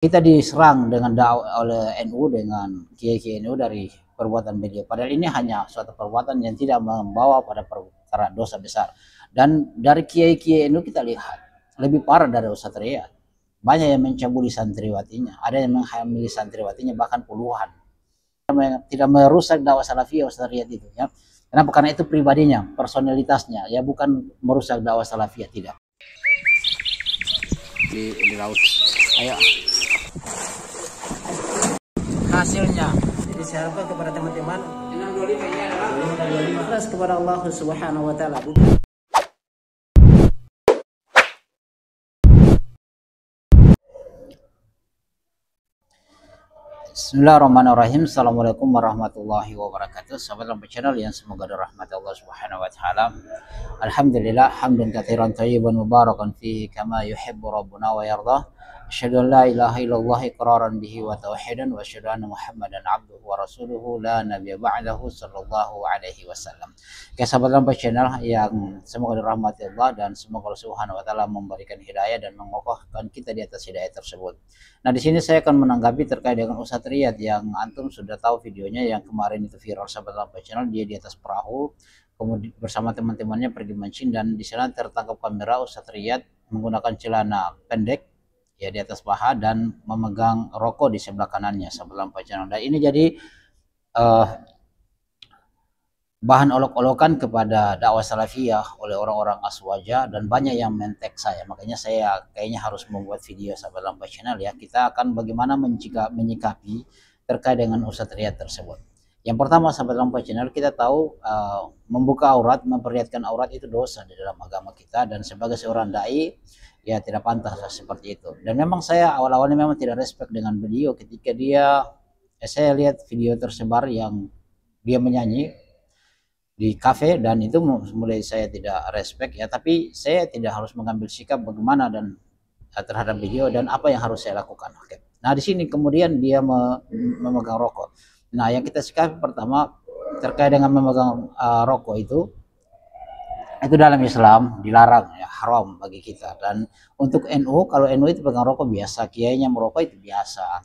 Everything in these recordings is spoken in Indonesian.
Kita diserang dengan dakwah oleh NU dengan kiai-kiai NU dari perbuatan beliau. Padahal ini hanya suatu perbuatan yang tidak membawa pada perkara dosa besar. Dan dari kiai-kiai NU kita lihat lebih parah dari Ustadz Riyad. Banyak yang mencabuli santriwatinya, ada yang menghamili santriwatinya bahkan puluhan. Tidak merusak dakwah salafiyah Ustadz Riyad itu ya. Kenapa? Karena itu pribadinya, personalitasnya, ya bukan merusak dakwah salafiyah, tidak. Di laut. Ayo. Hasilnya jadi saya harapkan kepada teman-teman 625 kepada Allah Subhanahu wa taala. Bismillahirrahmanirrahim. Assalamualaikum warahmatullahi wabarakatuh. Sahabat Lampu Channel yang semoga dirahmati Allah Subhanahu wa taala. Alhamdulillah hamdan katsiran thayyiban mubarakan fihi kama yuhibbu rabbuna wa yardah. Asyhadu an la ilaha illallah iqraran bihi wa tauhidan wa asyhadu anna Muhammadan abduhu wa rasuluhu la nabiyya ba'dahu sallallahu alaihi wasallam. Oke, sahabat Lampu Channel yang semoga dirahmati Allah dan semoga Allah Subhanahu wa taala memberikan hidayah dan mengokohkan kita di atas hidayah tersebut. Nah, di sini saya akan menanggapi terkait dengan Ustadz Riyad yang antum sudah tahu videonya yang kemarin itu viral sahabat Lampu Channel. Dia di atas perahu kemudian bersama teman-temannya pergi mancing dan di sana tertangkap kamera Ustadz Riyad menggunakan celana pendek ya di atas paha dan memegang rokok di sebelah kanannya sahabat Lampu Channel. Dan ini jadi bahan olok-olokan kepada dakwah salafiyah oleh orang-orang aswaja dan banyak yang mentek saya. Makanya saya kayaknya harus membuat video sahabat Lampu Channel ya. Kita akan bagaimana menyikapi terkait dengan Ustadz Riyad tersebut. Yang pertama sahabat Lampu Channel, kita tahu membuka aurat, memperlihatkan aurat itu dosa di dalam agama kita dan sebagai seorang dai ya tidak pantas seperti itu. Dan memang saya awal-awalnya memang tidak respect dengan beliau ketika saya lihat video tersebar yang dia menyanyi di kafe dan itu mulai saya tidak respect ya, tapi saya tidak harus mengambil sikap bagaimana dan terhadap beliau dan apa yang harus saya lakukan. Oke. Nah, di sini kemudian dia memegang rokok. Nah, yang kita sikapi pertama terkait dengan memegang rokok itu dalam Islam dilarang ya, haram bagi kita. Dan untuk NU, kalau NU itu pegang rokok biasa, kiainya merokok itu biasa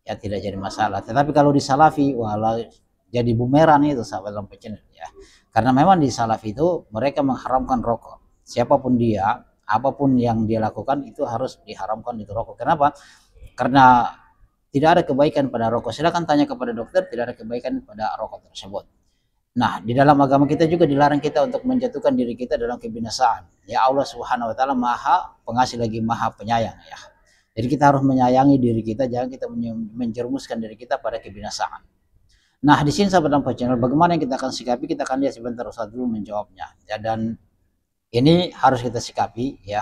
ya, tidak jadi masalah. Tetapi kalau di Salafi walau jadi bumerang itu sahabat Lampu Channel ya, karena memang di Salafi itu mereka mengharamkan rokok. Siapapun dia, apapun yang dia lakukan itu harus diharamkan itu rokok. Kenapa? Karena tidak ada kebaikan pada rokok. Silakan tanya kepada dokter, tidak ada kebaikan pada rokok tersebut. Nah, di dalam agama kita juga dilarang kita untuk menjatuhkan diri kita dalam kebinasaan. Ya, Allah Subhanahu wa taala Maha Pengasih lagi Maha Penyayang ya. Jadi kita harus menyayangi diri kita, jangan kita menjerumuskan diri kita pada kebinasaan. Nah, di sini sahabat Lampu Channel, bagaimana yang kita akan sikapi, kita akan lihat sebentar Ustaz dulu menjawabnya. Ya, dan ini harus kita sikapi ya.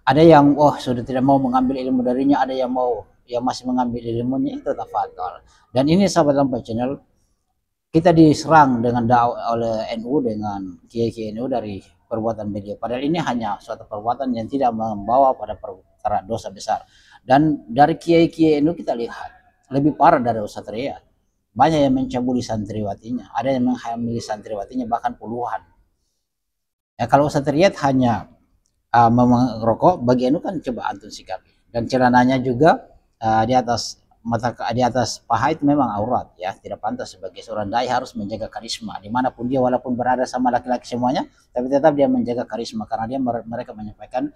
Ada yang sudah tidak mau mengambil ilmu darinya, ada yang mau yang masih mengambil ilmunya, itu tafadhol. Dan ini sahabat Lampu Channel, kita diserang dengan dakwah oleh NU dengan kiai-kiai NU dari perbuatan beliau. Padahal ini hanya suatu perbuatan yang tidak membawa pada perkara dosa besar. Dan dari kiai-kiai NU kita lihat lebih parah dari Ustadz Riyad. Banyak yang mencabuli santriwatinya, ada yang menghamili santriwatinya bahkan puluhan. Ya, kalau Ustadz Riyad hanya merokok, bagi NU kan coba antum sikapi. Dan celananya juga di atas paha itu memang aurat ya, tidak pantas. Sebagai seorang dai harus menjaga karisma dimanapun dia, walaupun berada sama laki-laki semuanya, tapi tetap dia menjaga karisma karena mereka menyampaikan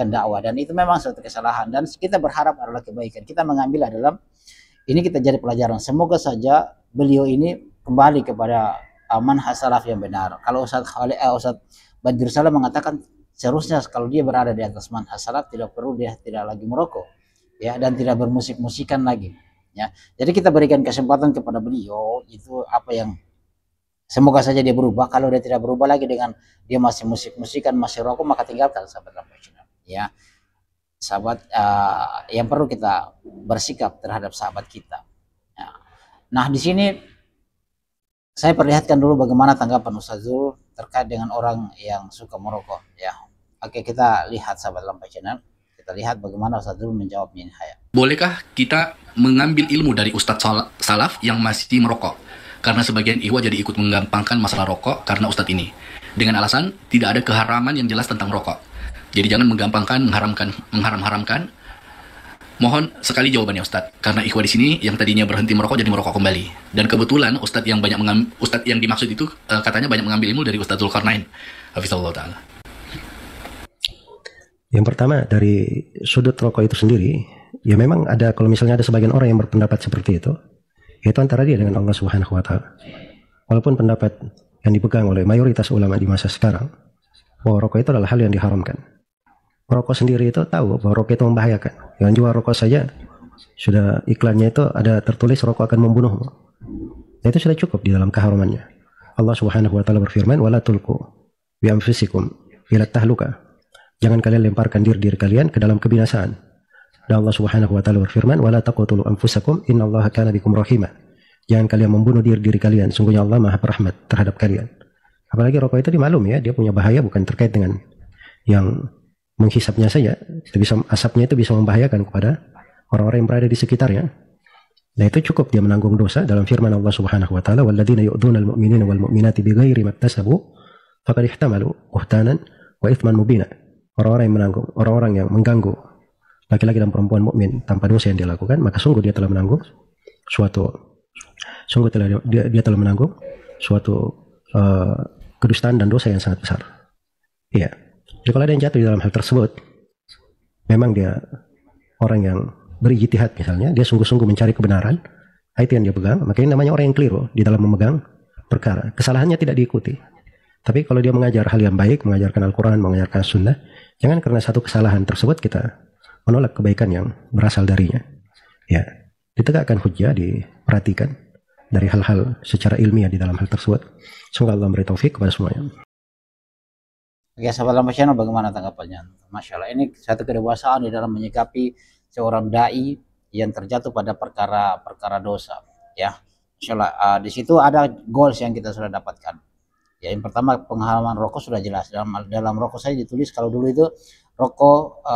dakwah, dan itu memang suatu kesalahan dan kita berharap adalah kebaikan. Kita mengambil adalah ini, kita jadi pelajaran. Semoga saja beliau ini kembali kepada manhaj salaf yang benar. Kalau Ustadz Badrul Salam mengatakan seharusnya kalau dia berada di atas manhaj salaf tidak perlu dia tidak lagi merokok ya, dan tidak bermusik-musikan lagi ya. Jadi kita berikan kesempatan kepada beliau, itu apa yang semoga saja dia berubah. Kalau dia tidak berubah lagi dengan dia masih musik-musikan, masih rokok, maka tinggalkan sahabat Lampu Channel ya. Sahabat yang perlu kita bersikap terhadap sahabat kita ya. Nah, di sini saya perlihatkan dulu bagaimana tanggapan Ustaz Zul terkait dengan orang yang suka merokok ya. Oke, kita lihat sahabat Lampu Channel. Kita lihat bagaimana Ustadz dulu menjawabnya. Bolehkah kita mengambil ilmu dari Ustadz Salaf yang masih merokok? Karena sebagian ikhwah jadi ikut menggampangkan masalah rokok karena Ustadz ini. Dengan alasan tidak ada keharaman yang jelas tentang rokok. Jadi jangan menggampangkan, mengharam-haramkan. Mohon sekali jawabannya Ustadz, karena ikhwah di sini yang tadinya berhenti merokok jadi merokok kembali. Dan kebetulan Ustadz yang dimaksud itu katanya banyak mengambil ilmu dari Ustadz Zulkarnain. Hafizahullah Ta'ala. Yang pertama, dari sudut rokok itu sendiri, ya memang ada, kalau misalnya ada sebagian orang yang berpendapat seperti itu, yaitu antara dia dengan Allah Subhanahu wa Ta'ala. Walaupun pendapat yang dipegang oleh mayoritas ulama di masa sekarang, bahwa rokok itu adalah hal yang diharamkan. Rokok sendiri itu tahu bahwa rokok itu membahayakan. Yang jual rokok saja sudah iklannya itu ada tertulis rokok akan membunuhmu. Dan itu sudah cukup di dalam keharamannya. Allah Subhanahu wa Ta'ala berfirman, "Wala tulqu bi anfusikum ila tahluka." Jangan kalian lemparkan diri kalian ke dalam kebinasaan. Dan Allah Subhanahu wa Ta'ala berfirman, "Wala taqtulu anfusakum innallaha kana bikum rahima." Jangan kalian membunuh diri kalian, sungguhnya Allah Maha Perahmat terhadap kalian. Apalagi rokok itu dimaklum ya, dia punya bahaya bukan terkait dengan yang menghisapnya saja, asapnya itu bisa membahayakan kepada orang-orang yang berada di sekitarnya. Nah itu cukup dia menanggung dosa dalam firman Allah Subhanahu wa Ta'ala, "Walladzina yu'dzuna al-mu'minina wal mu'minati bighairi maktasabu faqad ihtamalu buhtanan wa itsman mubina." Orang-orang yang mengganggu laki-laki dan perempuan mukmin tanpa dosa yang dia lakukan, maka sungguh dia telah menanggung suatu kedustaan dan dosa yang sangat besar. Iya. Jadi kalau ada yang jatuh di dalam hal tersebut, memang dia orang yang berijtihad misalnya, dia sungguh-sungguh mencari kebenaran, itu yang dia pegang, makanya namanya orang yang keliru di dalam memegang perkara. Kesalahannya tidak diikuti. Tapi kalau dia mengajar hal yang baik, mengajarkan Al-Quran, mengajarkan Sunnah, jangan karena satu kesalahan tersebut kita menolak kebaikan yang berasal darinya. Ya, ditegakkan hujjah, diperhatikan dari hal-hal secara ilmiah di dalam hal tersebut. Semoga Allah memberi taufik kepada semuanya. Oke, sahabat Lampa Channel, bagaimana tanggapannya? Masya Allah, ini satu kedewasaan di dalam menyikapi seorang dai yang terjatuh pada perkara dosa. Ya, Masya Allah, di situ ada goals yang kita sudah dapatkan. Ya, yang pertama pengharaman rokok sudah jelas. Dalam rokok saya ditulis kalau dulu itu rokok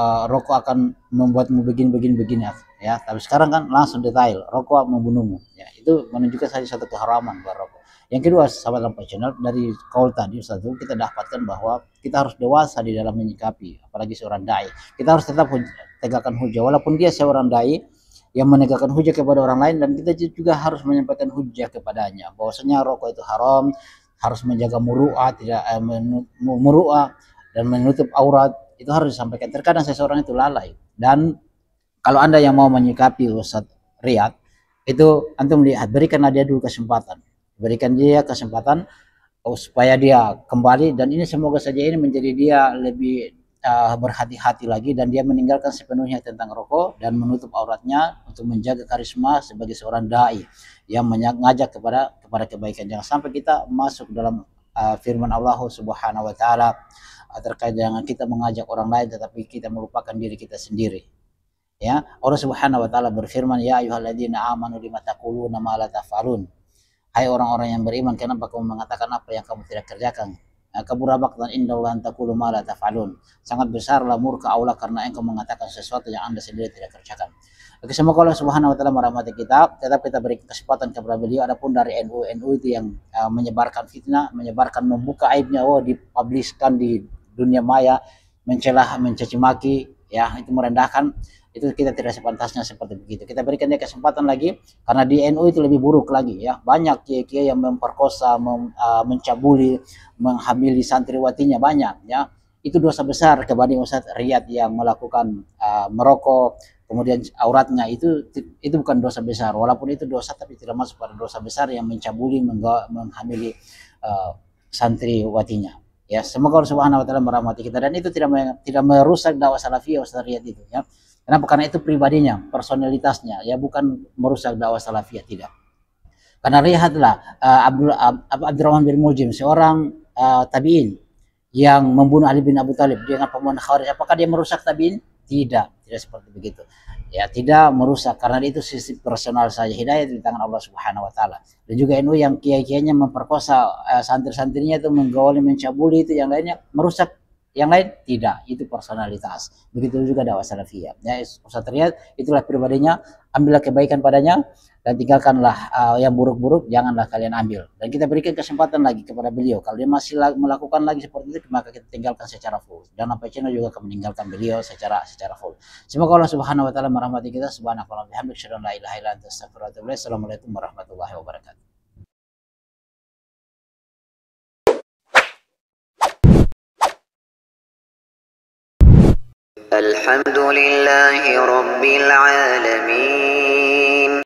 akan membuatmu begini ya. Tapi sekarang kan langsung detail, rokok membunuhmu. Ya, itu menunjukkan saja satu keharaman buat rokok. Yang kedua, sahabat Lampa Channel, dari call tadi Ustaz, kita dapatkan bahwa kita harus dewasa di dalam menyikapi, apalagi seorang dai. Kita harus tetap tegakkan hujah, walaupun dia seorang dai yang menegakkan hujah kepada orang lain, dan kita juga harus menyampaikan hujah kepadanya bahwasanya rokok itu haram, harus menjaga muru'ah, tidak muru'ah dan menutup aurat, itu harus disampaikan. Terkadang seseorang itu lalai, dan kalau Anda yang mau menyikapi Ustaz Riyad, itu antum lihat, berikanlah dia dulu kesempatan. Berikan dia kesempatan supaya dia kembali, dan ini semoga saja ini menjadi dia lebih berhati-hati lagi, dan dia meninggalkan sepenuhnya tentang rokok dan menutup auratnya untuk menjaga karisma sebagai seorang dai yang mengajak kepada kebaikan. Jangan sampai kita masuk dalam firman Allah Subhanahu wa Ta'ala terkait dengan kita mengajak orang lain tetapi kita melupakan diri kita sendiri. Ya, Allah Subhanahu wa Ta'ala berfirman, "Ya ayyuhalladzina amanu lima taquluna ma la taf'alun." Hai orang-orang yang beriman, kenapa kamu mengatakan apa yang kamu tidak kerjakan? Kabura maqtan indallahi an taqulu ma la taf'alun. Sangat besarlah murka Allah karena engkau mengatakan sesuatu yang Anda sendiri tidak kerjakan. Oke, semoga Allah Subhanahu wa Ta'ala merahmati kita. Tetap kita beri kesempatan kepada beliau. Adapun dari NU itu yang menyebarkan fitnah, membuka aibnya, dipubliskan di dunia maya, mencelah, mencaci maki, ya, itu merendahkan. Itu kita tidak sepantasnya seperti begitu. Kita berikan dia kesempatan lagi, karena di NU itu lebih buruk lagi, ya. Banyak kiai-kiai yang memperkosa, mencabuli, menghamili santriwatinya, banyak, ya. Itu dosa besar kebanding Ustaz Riyad yang melakukan merokok, kemudian auratnya, itu bukan dosa besar. Walaupun itu dosa, tapi tidak masuk pada dosa besar yang mencabuli, menghamili santriwatinya. Ya, semoga Allah Subhanahu wa Ta'ala merahmati kita, dan itu tidak merusak dakwah salafiyah Ustaz Riyad itu, ya. Kenapa? Karena itu pribadinya, personalitasnya, ya, bukan merusak dakwah salafiyah, tidak. Karena lihatlah Abdurrahman bin Muljim, seorang tabi'in yang membunuh Ali bin Abi Thalib dengan pembunuhan Khawarij. Apakah dia merusak tabi'in? Tidak seperti begitu. Ya, tidak merusak, karena itu sisi personal saja. Hidayah di tangan Allah Subhanahu wa Ta'ala. Dan juga NU yang kiai-kiainya memperkosa santri-santrinya, itu menggauli, mencabuli, itu yang lainnya merusak yang lain tidak, itu personalitas. Begitu juga dakwah salafiyah. Ya, Ustaz Riyad itulah pribadinya, ambillah kebaikan padanya dan tinggalkanlah yang buruk-buruk, janganlah kalian ambil. Dan kita berikan kesempatan lagi kepada beliau. Kalau dia masih melakukan lagi seperti itu, maka kita tinggalkan secara full. Dan Lampai Channel juga akan meninggalkan beliau secara full. Semoga Allah Subhanahu wa taala merahmati kita. Subhanallahi bihamdihi, asyhadu an la ilaha illa anta, astaghfiruka wa atubu ilaik. Assalamualaikum warahmatullahi wabarakatuh. الحمد لله رب العالمين